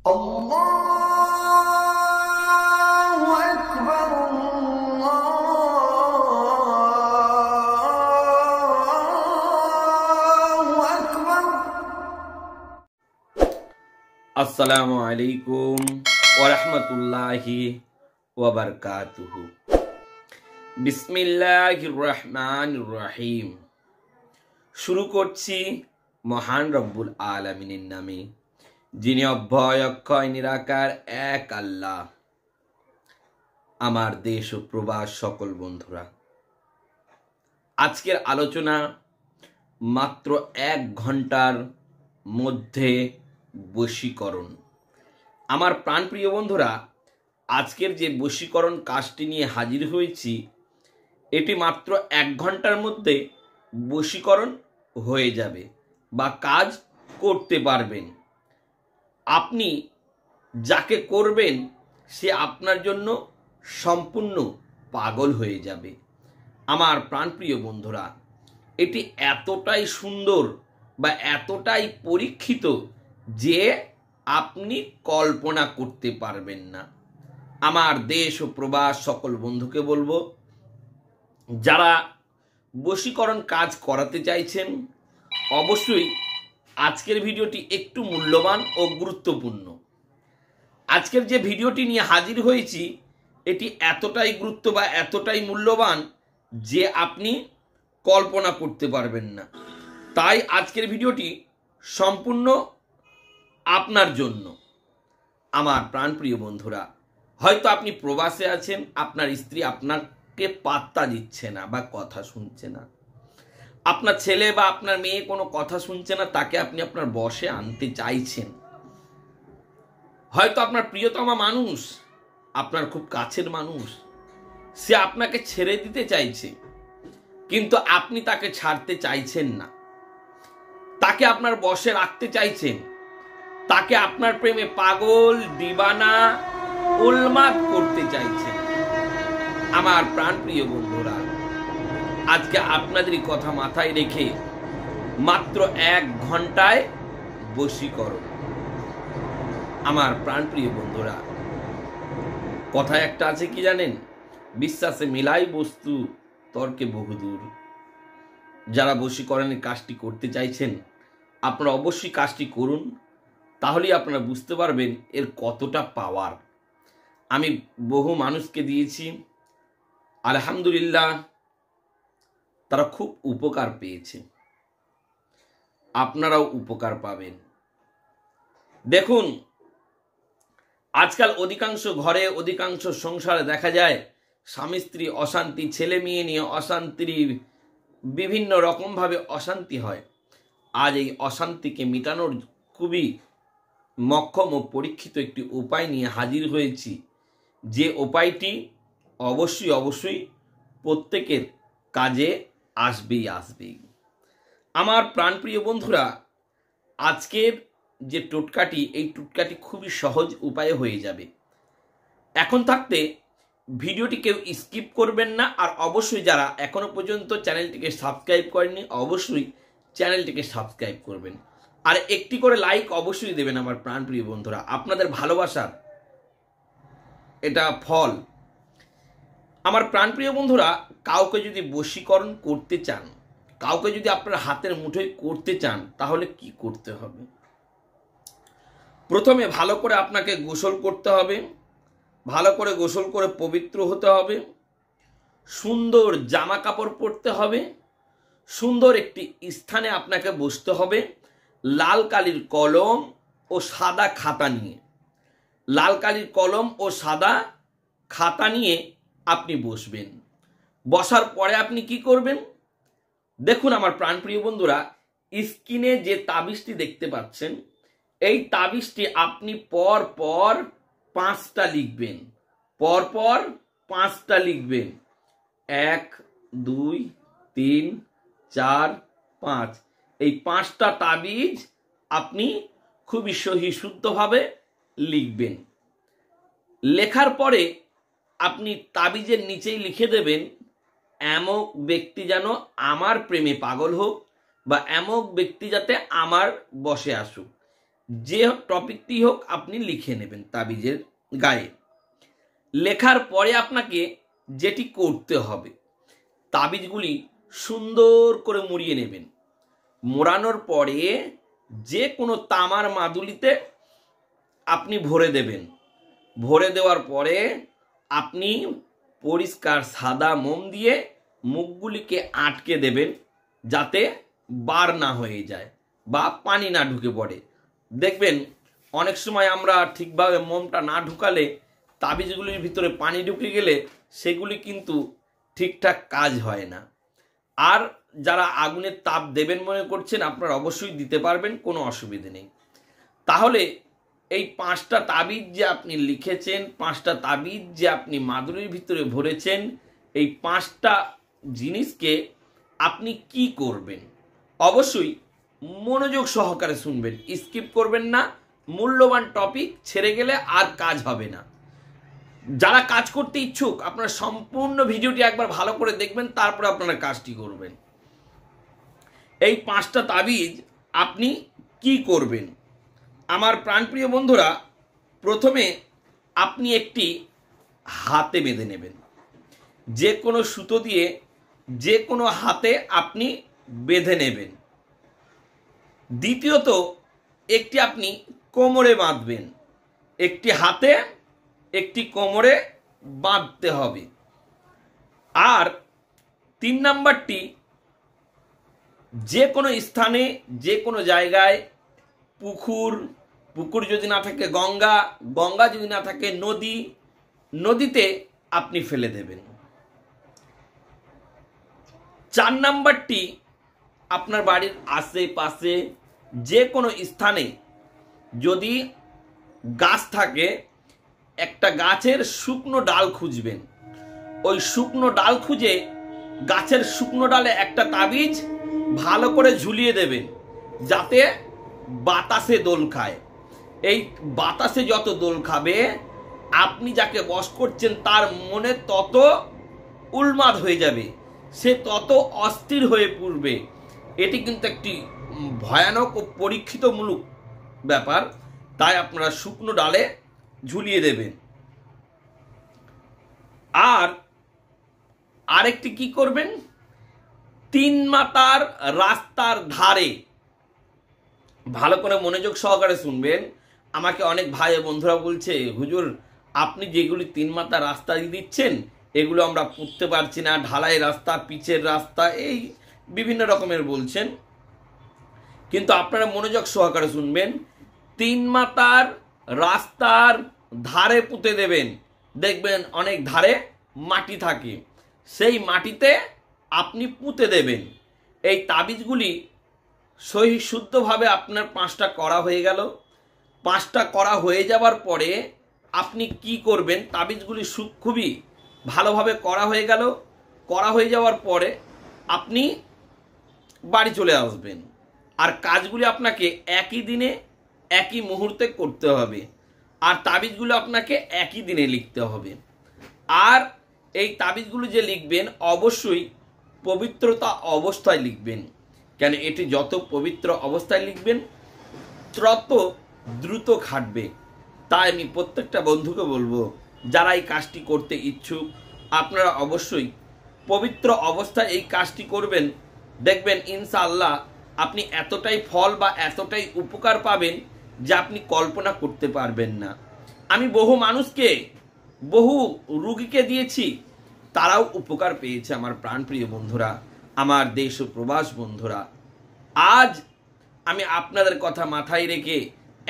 আল্লাহু আকবার আল্লাহু আকবার। আসসালামু আলাইকুম ওয়া রাহমাতুল্লাহি ওয়া বারাকাতুহু। বিসমিল্লাহির রহমানির রহিম। শুরু করছি মহান রব্বুল আলামিনের নামে, যিনি অভয় অক্ষয় নিরাকার এক আল্লাহ। আমার দেশ ও প্রবাস সকল বন্ধুরা, আজকের আলোচনা মাত্র 1 ঘন্টার মধ্যে বশীকরণ। আমার প্রাণপ্রিয় বন্ধুরা, আজকের যে বশীকরণ কাজটি নিয়ে হাজির হয়েছি, এটি মাত্র 1 ঘন্টার মধ্যে বশীকরণ হয়ে যাবে বা কাজ করতে পারবেন। আপনি যাকে করবেন সে আপনার জন্য সম্পূর্ণ পাগল হয়ে যাবে। আমার প্রাণপ্রিয় বন্ধুরা, এটি এতটাই সুন্দর বা এতটাই পরীক্ষিত যে আপনি কল্পনা করতে পারবেন না। আমার দেশ ও প্রবাস সকল বন্ধুকে বলবো, যারা বশীকরণ কাজ করাতে চাইছেন, অবশ্যই আজকের ভিডিওটি একটু মূল্যবান ও গুরুত্বপূর্ণ। আজকের যে ভিডিওটি নিয়ে হাজির হয়েছি, এটি এতটাই গুরুত্ব বা এতটাই মূল্যবান যে আপনি কল্পনা করতে পারবেন না। তাই আজকের ভিডিওটি সম্পূর্ণ আপনার জন্য। আমার প্রাণপ্রিয় বন্ধুরা, হয়তো আপনি প্রবাসে আছেন, আপনার স্ত্রী আপনাকে পাত্তা দিচ্ছে না বা কথা শুনছে না, আপনার ছেলে বা আপনার মেয়ে কোনো কথা শুনছে না, তাকে আপনি আপনার বশে আনতে চাইছেন। হয়তো আপনার প্রিয়তমা মানুষ, আপনার খুব কাছের মানুষ, সে আপনাকে ছেড়ে দিতে চাইছে, কিন্তু আপনি তাকে ছাড়তে চাইছেন না। তাকে আপনার বশে রাখতে চাইছেন, তাকে আপনার প্রেমে পাগল দিবানা উন্মাদ করতে চাইছেন। আমার প্রাণপ্রিয় বন্ধুরা, আজকে আপনাদেরই কথা মাথায় রেখে মাত্র 1 ঘন্টায় বশীকরণ। আমার প্রাণপ্রিয় বন্ধুরা, কথায় একটা আছে কি জানেন? বিশ্বাসে মিলাই বস্তু, তর্কে বহুদূর। যারা বশীকরণের কাজটি করতে চাইছেন, আপনারা অবশ্যই কাজটি করুন, তাহলেই আপনারা বুঝতে পারবেন এর কতটা পাওয়ার। আমি বহু মানুষকে দিয়েছি, আলহামদুলিল্লাহ তারা খুব উপকার পেয়েছে। আপনারাও উপকার পাবেন। দেখুন, আজকাল অধিকাংশ ঘরে, অধিকাংশ সংসারে দেখা যায় স্বামী স্ত্রী অশান্তি, ছেলে মেয়ে নিয়ে অশান্তি, বিভিন্ন রকমভাবে অশান্তি হয়। আজ এই অশান্তিকে মেটানোর খুবই মক্ষম ও পরীক্ষিত একটি উপায় নিয়ে হাজির হয়েছি, যে উপায়টি অবশ্যই অবশ্যই প্রত্যেকের কাজে আসবেই। আমার প্রাণপ্রিয় বন্ধুরা, আজকের যে টোটকাটি, এই টোটকাটি খুবই সহজ উপায়ে হয়ে যাবে। এখন থাকতে ভিডিওটি কেউ স্কিপ করবেন না, আর অবশ্যই যারা এখনো পর্যন্ত চ্যানেলটিকে সাবস্ক্রাইব করেননি, অবশ্যই চ্যানেলটিকে সাবস্ক্রাইব করবেন, আর একটি করে লাইক অবশ্যই দেবেন। আমার প্রাণপ্রিয় বন্ধুরা, আপনাদের ভালোবাসার এটা ফল। আমার প্রাণপ্রিয় বন্ধুরা, কাউকে যদি বশীকরণ করতে চান, কাউকে যদি আপনার হাতের মুঠোয় করতে চান, তাহলে কি করতে হবে? প্রথমে ভালো করে আপনাকে গোসল করতে হবে, ভালো করে গোসল করে পবিত্র হতে হবে, সুন্দর জামা কাপড় পরতে হবে, সুন্দর একটি স্থানে আপনাকে বসতে হবে, লাল কালির কলম ও সাদা খাতা নিয়ে। লাল কালির কলম ও সাদা খাতা নিয়ে আপনি বসবেন। বসার পরে আপনি কি করবেন? দেখুন আমার প্রাণপ্রিয় বন্ধুরা, স্ক্রিনে যে তাবিজটি দেখতে পাচ্ছেন, এই তাবিজটি আপনি পর পর 5টা লিখবেন। পরপর 5টা লিখবেন। 1 2 3 4 5। এই 5টা তাবিজ আপনি খুবই সহি শুদ্ধভাবে লিখবেন। লেখার পরে আপনি তাবিজের নিচেই লিখে দেবেন, এমক ব্যক্তি যেন আমার প্রেমে পাগল হোক, বা এমক ব্যক্তি যাতে আমার বশে আসুক। যে টপিকটি হোক আপনি লিখে নেবেন তাবিজের গায়ে। লেখার পরে আপনাকে যেটি করতে হবে, তাবিজগুলি সুন্দর করে মুড়িয়ে নেবেন। মোড়ানোর পরে যে কোনো তামার মাদুলিতে আপনি ভরে দেবেন। ভরে দেওয়ার পরে আপনি পরিষ্কার সাদা মোম দিয়ে মুখগুলিকে আটকে দেবেন, যাতে বার না হয়ে যায় বা পানি না ঢুকে পড়ে। দেখবেন অনেক সময় আমরা ঠিকভাবে মোমটা না ঢুকালে তাবিজগুলির ভিতরে পানি ঢুকে গেলে সেগুলি কিন্তু ঠিকঠাক কাজ হয় না। আর যারা আগুনের তাপ দেবেন মনে করছেন, আপনারা অবশ্যই দিতে পারবেন, কোনো অসুবিধে নেই। তাহলে এই 5টা তাবিজ যে আপনি লিখেছেন, 5টা তাবিজ যে আপনি মাদুরির ভিতরে ভরেছেন, এই 5টা জিনিসকে আপনি কি করবেন অবশ্যই মনোযোগ সহকারে শুনবেন, স্কিপ করবেন না। মূল্যবান টপিক ছেড়ে গেলে আর কাজ হবে না। যারা কাজ করতে ইচ্ছুক আপনারা সম্পূর্ণ ভিডিওটি একবার ভালো করে দেখবেন, তারপরে আপনারা কাজটি করবেন। এই 5টা তাবিজ আপনি কি করবেন আমার প্রাণপ্রিয় বন্ধুরা? প্রথমে আপনি একটি হাতে বেঁধে নেবেন, যে কোনো সুতো দিয়ে যে কোনো হাতে আপনি বেঁধে নেবেন। দ্বিতীয়ত একটি আপনি কোমরে বাঁধবেন, একটি হাতে একটি কোমরে বাঁধতে হবে। আর 3 নাম্বারটি, যে কোনো স্থানে যে কোনো জায়গায়, পুকুর যদি না থাকে গঙ্গা যদি না থাকে নদীতে আপনি ফেলে দেবেন। 4 নাম্বারটি, আপনার বাড়ির আশেপাশে যে কোনো স্থানে যদি গাছ থাকে, একটা গাছের শুকনো ডাল খুঁজবেন। ওই শুকনো ডাল খুঁজে গাছের শুকনো ডালে একটা তাবিজ ভালো করে ঝুলিয়ে দেবেন, যাতে বাতাসে দোল খায়। এই বাতাসে যত দোল খাবে, আপনি যাকে বশ করছেন তার মনে তত উন্মাদ হয়ে যাবে, সে তত অস্থির হয়ে পড়বে। এটি কিন্তু একটি ভয়ানক ও পরীক্ষিতমূলক ব্যাপার, তাই আপনারা শুকনো ডালে ঝুলিয়ে দেবেন। আর আরেকটি কি করবেন, 3 মাথার রাস্তার ধারে, ভালো করে মনোযোগ সহকারে শুনবেন। আমাকে অনেক ভাই বন্ধুরা বলছে, হুজুর আপনি যেগুলি 3 মাথা রাস্তা দিচ্ছেন এগুলো আমরা পুঁততে পারছি না, ঢালাই রাস্তা, পিচের রাস্তা, এই বিভিন্ন রকমের বলছেন। কিন্তু আপনারা মনোযোগ সহকারে শুনবেন। 3 মাথার রাস্তার ধারে পুঁতে দেবেন। দেখবেন অনেক ধারে মাটি থাকে, সেই মাটিতে আপনি পুঁতে দেবেন। এই তাবিজগুলি সহি শুদ্ধভাবে আপনার 5টা করা হয়ে গেল। 5টা করা হয়ে যাওয়ার পরে আপনি কি করবেন, তাবিজগুলি খুবই ভালোভাবে করা হয়ে গেল। করা হয়ে যাওয়ার পরে আপনি বাড়ি চলে আসবেন। আর কাজগুলি আপনাকে একই দিনে একই মুহূর্তে করতে হবে, আর তাবিজগুলো আপনাকে একই দিনে লিখতে হবে। আর এই তাবিজগুলো যে লিখবেন অবশ্যই পবিত্রতা অবস্থায় লিখবেন, কেন এটি যত পবিত্র অবস্থায় লিখবেন তত দ্রুত খাটবে। তাই আমি প্রত্যেকটা বন্ধুকে বলবো, যারা এই কাজটি করতে ইচ্ছুক আপনারা অবশ্যই পবিত্র অবস্থায় এই কাজটি করবেন। দেখবেন ইনশাআল্লাহ আপনি এতটাই ফল বা এতটাই উপকার পাবেন যে আপনি কল্পনা করতে পারবেন না। আমি বহু মানুষকে, বহু রুগীকে দিয়েছি, তারাও উপকার পেয়েছে আমার প্রাণপ্রিয় বন্ধুরা, আমার দেশ ও প্রবাস বন্ধুরা। আজ আমি আপনাদের কথা মাথায় রেখে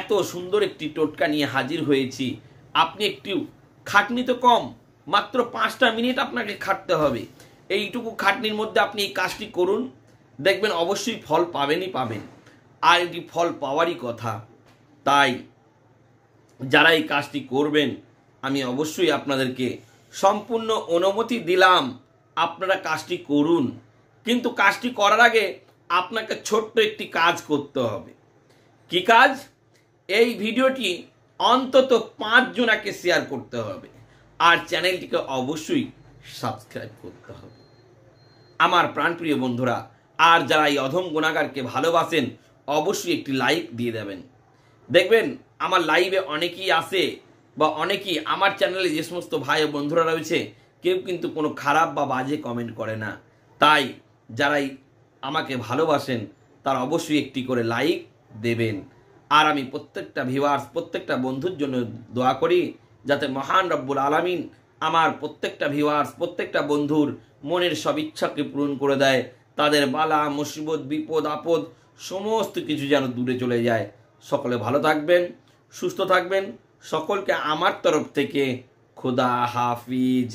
এত সুন্দর একটি টোটকা নিয়ে হাজির হয়েছি। আপনি একটু খাটনি তো কম, মাত্র 5টা মিনিট আপনাকে খাটতে হবে। এইটুকু খাটনির মধ্যে আপনি এই কাজটি করুন, দেখবেন অবশ্যই ফল পাবেনই পাবেন। আর এটি ফল পাওয়ারই কথা। তাই যারা এই কাজটি করবেন আমি অবশ্যই আপনাদেরকে সম্পূর্ণ অনুমতি দিলাম, আপনারা কাজটি করুন। কিন্তু কাজটি করার আগে আপনাকে ছোট্ট একটি কাজ করতে হবে। কি কাজ? এই ভিডিওটি অন্তত 5 জনকে শেয়ার করতে হবে, আর চ্যানেলটিকে অবশ্যই সাবস্ক্রাইব করতে হবে আমার প্রাণপ্রিয় বন্ধুরা। আর যারা এই অধম গুনাহগারকে ভালোবাসেন অবশ্যই একটি লাইক দিয়ে দেবেন। দেখবেন আমার লাইভে অনেকেই আসে বা অনেকেই আমার চ্যানেলে যে সমস্ত ভাই ও বন্ধুরা রয়েছে কেউ কিন্তু কোনো খারাপ বা বাজে কমেন্ট করে না। তাই যারাই আমাকে ভালোবাসেন তারা অবশ্যই একটি করে লাইক দেবেন। আর আমি প্রত্যেকটা ভিউয়ার্স, প্রত্যেকটা বন্ধুর জন্য দোয়া করি যাতে মহান রব্বুল আলামিন আমার প্রত্যেকটা ভিউয়ার্স, প্রত্যেকটা বন্ধুর মনের সব ইচ্ছাকে পূরণ করে দেয়, তাদের বালা মুসিবত বিপদ আপদ সমস্ত কিছু যেন দূরে চলে যায়। সকলে ভালো থাকবেন, সুস্থ থাকবেন। সকলকে আমার তরফ থেকে খোদা হাফিজ।